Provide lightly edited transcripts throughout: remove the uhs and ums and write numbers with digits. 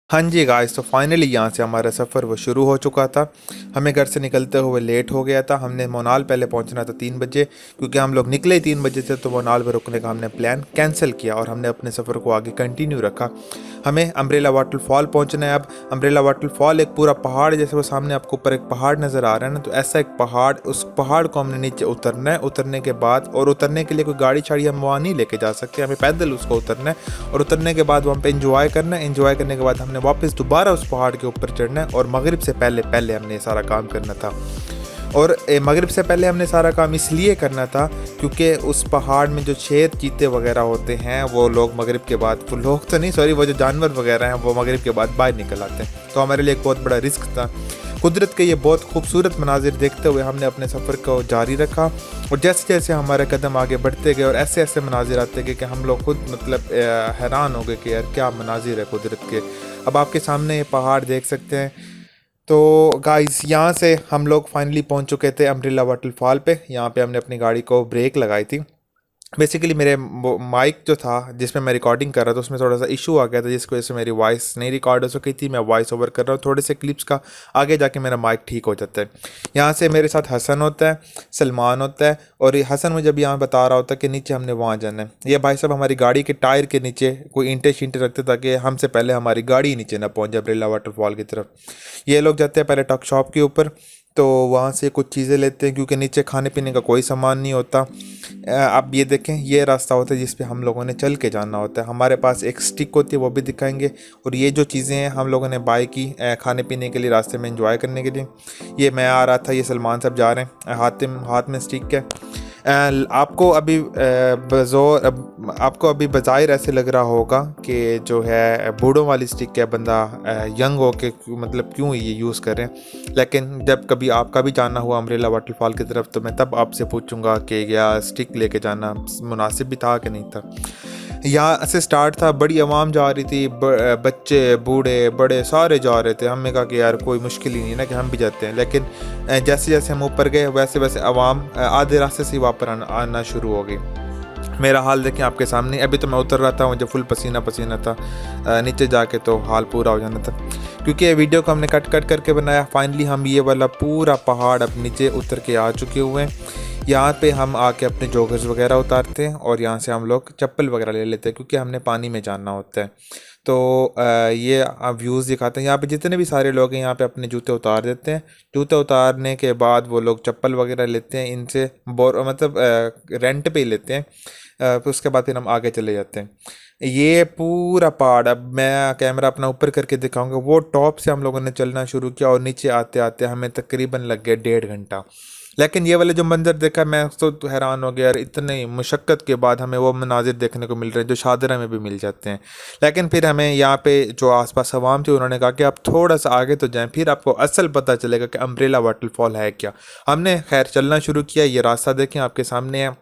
हाँ जी गाइस, तो फाइनली यहाँ से हमारा सफ़र वो शुरू हो चुका था। हमें घर से निकलते हुए लेट हो गया था। हमने मोनाल पहले पहुँचना था 3 बजे, क्योंकि हम लोग निकले ही 3 बजे से, तो मोनाल पर रुकने का हमने प्लान कैंसिल किया और हमने अपने सफ़र को आगे कंटिन्यू रखा। हमें अम्ब्रेला वाटरफॉल पहुँचना है। अब अम्ब्रेला वाटरफॉल एक पूरा पहाड़, जैसे वो सामने आपको ऊपर एक पहाड़ नज़र आ रहा है ना, तो ऐसा एक पहाड़, उस पहाड़ को हमने नीचे उतरना है। उतरने के बाद, और उतरने के लिए कोई गाड़ी शाड़ी हम वहाँ नहीं लेके जा सकते, हमें पैदल उसको उतरना है। और उतरने के बाद वहाँ पे इंजॉय करना है। इंजॉय करने के बाद हमने वापस दोबारा उस पहाड़ के ऊपर चढ़ना है, और मगरिब से पहले पहले हमने ये सारा काम करना था। और मगरिब से पहले हमने सारा काम इसलिए करना था क्योंकि उस पहाड़ में जो शेर चीते वगैरह होते हैं, वो लोग मगरिब के बाद, वो लोग तो नहीं सॉरी, वो जो जानवर वगैरह हैं वो मगरिब के बाद बाहर निकल आते हैं। तो हमारे लिए एक बहुत बड़ा रिस्क था। कुदरत के ये बहुत खूबसूरत मनाजिर देखते हुए हमने अपने सफ़र को जारी रखा। और जैसे जैसे हमारे कदम आगे बढ़ते गए और ऐसे ऐसे मनाजिर आते गए कि हम लोग खुद मतलब हैरान हो गए कि यार क्या मनाजिर है कुदरत के। अब आपके सामने ये पहाड़ देख सकते हैं। तो गाइस, यहाँ से हम लोग फाइनली पहुँच चुके थे अम्ब्रेला वाटरफॉल पे। यहाँ पे हमने अपनी गाड़ी को ब्रेक लगाई थी। बेसिकली मेरे माइक जो था जिसमें मैं रिकॉर्डिंग कर रहा था, उसमें थोड़ा सा इशू आ गया था, जिसकी वजह से मेरी वॉइस नहीं रिकॉर्ड हो सकी थी। मैं वॉइस ओवर कर रहा हूँ थोड़े से क्लिप्स का, आगे जाके मेरा माइक ठीक हो जाता है। यहाँ से मेरे साथ हसन होता है, सलमान होता है, और ये हसन मुझे अभी यहाँ बता रहा होता है कि नीचे हमने वहाँ जाना है। ये भाई साहब हमारी गाड़ी के टायर के नीचे कोई ईंटें शींटें रखते ताकि हमसे पहले हमारी गाड़ी नीचे ना पहुँच जाए अम्ब्रेला वाटरफॉल की तरफ। ये लोग जाते हैं पहले टक शॉप के ऊपर, तो वहाँ से कुछ चीज़ें लेते हैं क्योंकि नीचे खाने पीने का कोई सामान नहीं होता। आप ये देखें, ये रास्ता होता है जिस पे हम लोगों ने चल के जाना होता है। हमारे पास एक स्टिक होती है, वो भी दिखाएंगे। और ये जो चीज़ें हैं हम लोगों ने बाय की खाने पीने के लिए, रास्ते में एंजॉय करने के लिए। ये मैं आ रहा था, ये सलमान साहब जा रहे हैं, हाथ में स्टिक है। आपको अभी आपको अभी बज़ाहिर ऐसे लग रहा होगा कि जो है बूढ़ों वाली स्टिक है, बंदा यंग हो के मतलब क्यों ये यूज़ करें। लेकिन जब कभी आपका भी जाना हुआ अम्ब्रेला वाटरफॉल की तरफ, तो मैं तब आपसे पूछूंगा कि क्या स्टिक लेके जाना मुनासिब भी था कि नहीं था। यहाँ से स्टार्ट था, बड़ी आवाम जा रही थी, बच्चे बूढ़े बड़े सारे जा रहे थे। हमने कहा कि यार कोई मुश्किल ही नहीं ना कि हम भी जाते हैं। लेकिन जैसे जैसे हम ऊपर गए, वैसे वैसे आवाम आधे रास्ते से वापस आना शुरू हो गई। मेरा हाल देखें आपके सामने। अभी तो मैं उतर रहा था, मुझे फुल पसीना पसीना था। नीचे जाके तो हाल पूरा हो जाना था, क्योंकि ये वीडियो को हमने कट कट करके बनाया। फाइनली हम ये वाला पूरा पहाड़ अब नीचे उतर के आ चुके हुए हैं। यहाँ पे हम आके अपने जॉगर्स वगैरह उतारते हैं, और यहाँ से हम लोग चप्पल वगैरह ले लेते हैं क्योंकि हमने पानी में जाना होता है। तो ये व्यूज़ दिखाते हैं। यहाँ पे जितने भी सारे लोग हैं यहाँ पे अपने जूते उतार देते हैं। जूते उतारने के बाद वो लोग चप्पल वगैरह लेते हैं, इनसे मतलब रेंट पे ही लेते हैं। फिर उसके बाद फिर हम आगे चले जाते हैं। ये पूरा पहाड़, अब मैं कैमरा अपना ऊपर करके दिखाऊंगा, वो टॉप से हम लोगों ने चलना शुरू किया और नीचे आते आते हमें तकरीबन लग गया 1.5 घंटा। लेकिन ये वाले जो मंजर देखा, मैं तो हैरान हो गया यार, इतनी मुशक्क़त के बाद हमें वो मनाजिर देखने को मिल रहे हैं जो शादरा में भी मिल जाते हैं। लेकिन फिर हमें यहाँ पे जो आसपास अवाम थी, उन्होंने कहा कि आप थोड़ा सा आगे तो जाएं, फिर आपको असल पता चलेगा कि अम्ब्रेला वाटरफॉल है क्या। हमने खैर चलना शुरू किया। ये रास्ता देखें आपके सामने है।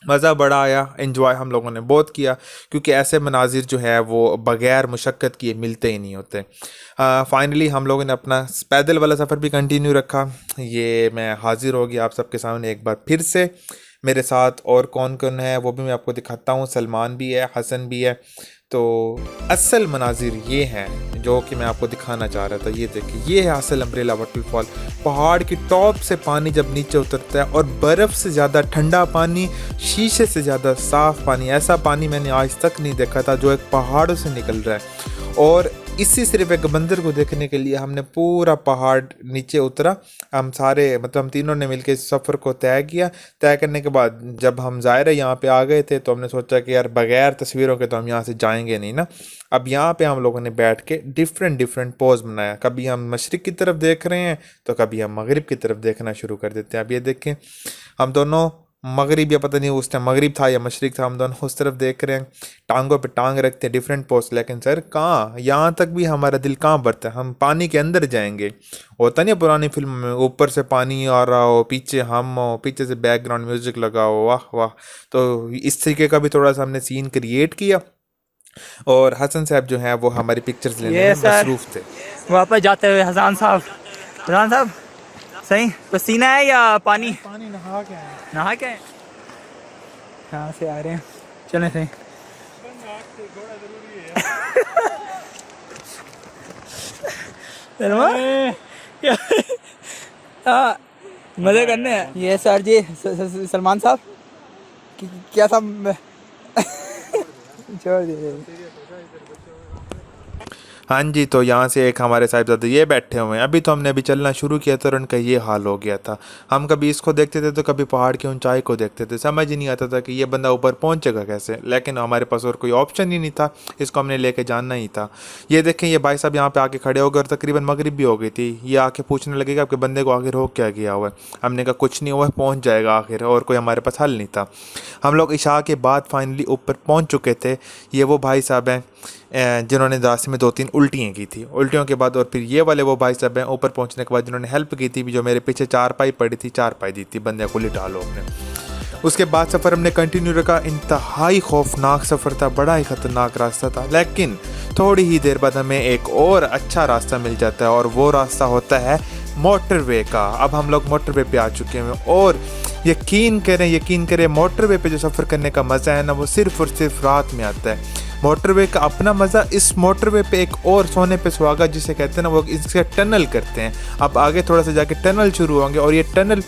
मज़ा बड़ा आया, इन्जॉय हम लोगों ने बहुत किया, क्योंकि ऐसे मनाजिर जो है वो बग़ैर मुशक्क़त किए मिलते ही नहीं होते। फाइनली हम लोगों ने अपना पैदल वाला सफ़र भी कंटिन्यू रखा। ये मैं हाजिर हो गया आप सबके सामने एक बार फिर से। मेरे साथ और कौन कौन है वो भी मैं आपको दिखाता हूँ। सलमान भी है, हसन भी है। तो असल मनाजिर ये हैं जो कि मैं आपको दिखाना चाह रहा था। ये देखिए, ये है असल अम्ब्रेला वाटरफॉल। पहाड़ की टॉप से पानी जब नीचे उतरता है, और बर्फ़ से ज़्यादा ठंडा पानी, शीशे से ज़्यादा साफ़ पानी, ऐसा पानी मैंने आज तक नहीं देखा था जो एक पहाड़ों से निकल रहा है। और इसी सिर्फ एक मंदिर को देखने के लिए हमने पूरा पहाड़ नीचे उतरा। हम सारे मतलब हम तीनों ने मिलकर इस सफ़र को तय किया। तय करने के बाद जब हम ज़ाहिर है यहाँ पे आ गए थे, तो हमने सोचा कि यार बग़ैर तस्वीरों के तो हम यहाँ से जाएंगे नहीं ना। अब यहाँ पे हम लोगों ने बैठ के डिफरेंट डिफरेंट पोज बनाया। कभी हम मशरिक़ की तरफ देख रहे हैं, तो कभी हम मगरिब की तरफ देखना शुरू कर देते हैं। अब ये देखें, हम दोनों मगरिब, या पता नहीं उस टाइम मगरिब था या मशरिक था, हम दोनों उस तरफ देख रहे हैं। टांगों पे टांग रखते हैं, डिफरेंट पोस्ट। लेकिन सर कहाँ, यहाँ तक भी हमारा दिल कहाँ भरता है, हम पानी के अंदर जाएंगे। होता नहीं पुरानी फिल्म में, ऊपर से पानी आ रहा हो, पीछे हम हो, पीछे से बैकग्राउंड म्यूजिक लगा हो, वाह वाह। तो इस तरीके का भी थोड़ा सा हमने सीन क्रिएट किया। और हसन साहब जो हैं वो हमारी पिक्चर्स लेने ये में सर मसरूफ़ थे। वापस जाते हुए हसान साहब, हसान साहब सही पसीना है या पानी? पानी नहा के आए। नहा के आए? कहाँ से आ रहे हैं? चलें सही। सलमान हाँ मज़े करने हैं ये सर जी सलमान साहब क्या साहब छोड़ दीजिए हाँ जी, तो यहाँ से एक हमारे साहिबजादे ये बैठे हुए हैं। अभी तो हमने अभी चलना शुरू किया तो उनका ये हाल हो गया था। हम कभी इसको देखते थे तो कभी पहाड़ की ऊंचाई को देखते थे, समझ ही नहीं आता था कि ये बंदा ऊपर पहुंचेगा कैसे, लेकिन हमारे पास और कोई ऑप्शन ही नहीं था, इसको हमने लेके जाना ही था। ये देखें, ये भाई साहब यहाँ पे आके खड़े हो गए और तकरीबन मगरिब भी हो गई थी। ये आके पूछने लगेगा आपके बंदे को आखिर हो क्या गया हुआ है। हमने कहा कुछ नहीं हुआ, पहुँच जाएगा आखिर, और कोई हमारे पास हल नहीं था। हम लोग इशा के बाद फाइनली ऊपर पहुँच चुके थे। ये वो भाई साहब हैं जिन्होंने रास्ते में 2-3 उल्टियाँ की थी। उल्टियों के बाद और फिर ये वाले वो भाई साहब हैं ऊपर पहुंचने के बाद जिन्होंने हेल्प की थी, जो मेरे पीछे चारपाई पड़ी थी, चारपाई दी थी बंदे को लिटा लो अपने। उसके बाद सफ़र हमने कंटिन्यू रखा। इंतहाई खौफनाक सफ़र था, बड़ा ही ख़तरनाक रास्ता था, लेकिन थोड़ी ही देर बाद हमें एक और अच्छा रास्ता मिल जाता है और वो रास्ता होता है मोटरवे का। अब हम लोग मोटरवे पे आ चुके हैं और यकीन करें मोटरवे पे जो सफ़र करने का मज़ा है ना, वो सिर्फ़ और सिर्फ रात में आता है। मोटरवे का अपना मज़ा, इस मोटरवे पे एक और सोने पे सुहागा जिसे कहते हैं ना, वो इसके टनल करते हैं। अब आगे थोड़ा सा जाके टनल शुरू होंगे और ये टनल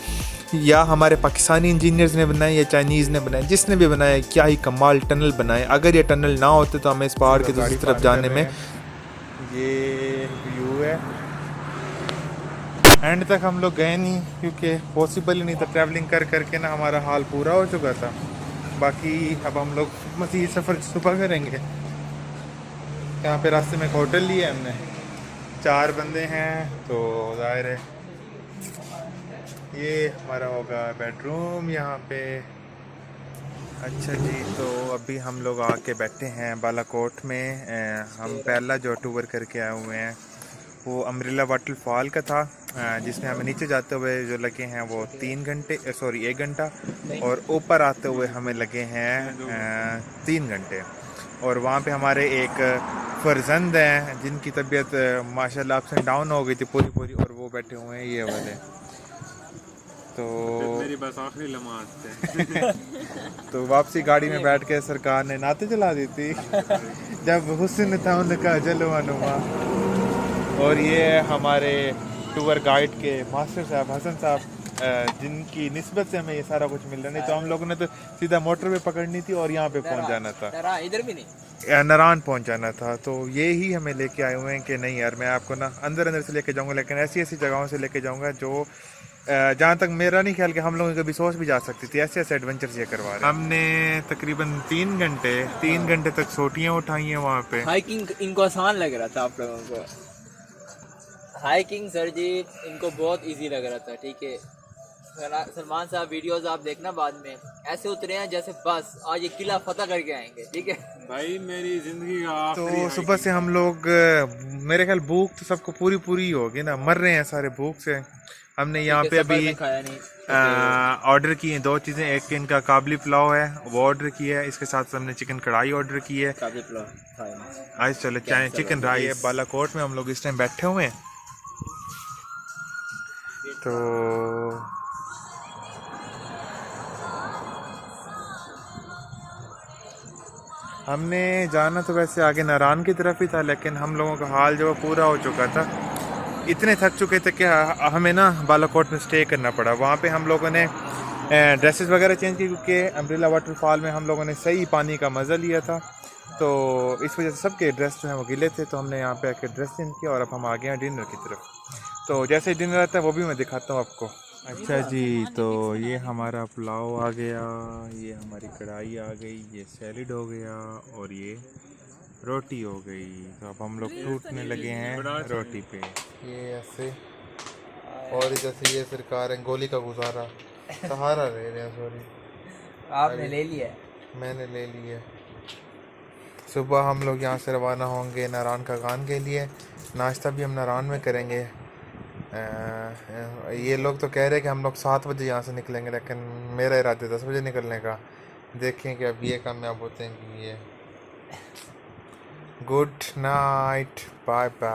या हमारे पाकिस्तानी इंजीनियर्स ने बनाए या चाइनीज़ ने बनाए, जिसने भी बनाया, क्या ही कमाल टनल बनाए। अगर ये टनल ना होते तो हमें इस पहाड़ के दूसरी तरफ जाने में ये व्यू है। एंड तक हम लोग गए नहीं क्योंकि पॉसिबल ही नहीं था, ट्रैवलिंग कर करके ना हमारा हाल पूरा हो चुका था। बाकी अब हम लोग मज़ीद सफ़र सुबह करेंगे। यहाँ पे रास्ते में एक होटल लिया हमने, 4 बंदे हैं तो ज़ाहिर है ये हमारा होगा बेडरूम यहाँ पे। अच्छा जी, तो अभी हम लोग आके बैठे हैं बालाकोट में। हम पहला जो टूर करके आए हुए हैं वो अम्ब्रेला वाटरफॉल का था, जिसमें हमें नीचे जाते हुए जो लगे हैं वो 1 घंटा और ऊपर आते हुए हमें लगे हैं 3 घंटे। और वहाँ पे हमारे एक फर्जंद हैं जिनकी तबीयत माशाल्लाह अप्स एंड डाउन हो गई थी पूरी, और वो बैठे हुए हैं ये वाले। तो मेरी बस आखिरी लम्हात थे तो वापसी गाड़ी में बैठ के सरकार ने नाते चला दी थी जब हुस्न था उनका जलवानुमा। और ये हमारे टूर गाइड के मास्टर साहब हसन साहब, जिनकी निस्बत से हमें ये सारा कुछ मिल रहा। नहीं तो हम लोगों ने तो सीधा मोटरवे पकड़नी थी और यहाँ पे पहुँच जाना था, इधर भी नहीं, नारायण पहुँच जाना था। तो ये ही हमें लेके आए हुए हैं कि नहीं यार, मैं आपको ना अंदर से लेके जाऊँगा, लेकिन ऐसी जगहों से लेके जाऊँगा जो जहाँ तक मेरा नहीं ख्याल कि हम लोगों को कभी सोच भी जा सकती थी। ऐसे एडवेंचर्स ये करवा रहे हैं। हमने तकरीबन 3 घंटे तक सोटियाँ उठाई हैं वहाँ पे। हाइकिंग इनको आसान लग रहा था, आप लोगों को हाइकिंग सर जी इनको बहुत इजी लग रहा था। ठीक है सलमान साहब, वीडियोस आप देखना बाद में, ऐसे उतरे हैं जैसे बस आज ये किला फतह करके आएंगे। ठीक है भाई, मेरी जिंदगी का तो सुबह से हम लोग, मेरे ख्याल भूख तो सबको पूरी होगी ना, मर रहे हैं सारे भूख से। हमने यहाँ पे अभी ऑर्डर की हैं 2 चीज़ें। एक इनका काबली पुलाव है, वो ऑर्डर किया है। इसके साथ हमने चिकन कढ़ाई ऑर्डर की है। आज चलो चाहे चिकन राइस। बालाकोट में हम लोग इस टाइम बैठे हुए हैं। तो हमने जाना तो वैसे आगे नारायण की तरफ ही था, लेकिन हम लोगों का हाल जो पूरा हो चुका था, इतने थक चुके थे कि हमें ना बालाकोट में स्टे करना पड़ा। वहाँ पे हम लोगों ने ड्रेसेस वगैरह चेंज की क्योंकि अम्ब्रेला वाटरफॉल में हम लोगों ने सही पानी का मज़ा लिया था, तो इस वजह से सबके ड्रेस जो हैं वो गीले थे। तो हमने यहाँ पे आके ड्रेस चेंज किया और अब हम आ गए हैं डिनर की तरफ। तो जैसे डिनर आता है वो भी मैं दिखाता हूँ आपको। अच्छा जी, तो ये हमारा पुलाव आ गया, ये हमारी कढ़ाई आ गई, ये सैलेड हो गया और ये रोटी हो गई। तो अब हम लोग टूटने लगे हैं रोटी पे, ये ऐसे। और इधर से ये सरकार है गोली का गुजारा सहारा ले रहे हैं। सॉरी, आपने ले लिया, मैंने ले लिया। सुबह हम लोग यहाँ से रवाना होंगे नारायण का गान के लिए। नाश्ता भी हम नारायण में करेंगे। ये लोग तो कह रहे हैं कि हम लोग 7 बजे यहाँ से निकलेंगे, लेकिन मेरा इरादा 10 बजे निकलने का। देखें कि अब ये कामयाब होते हैं कि ये। Good night, bye bye.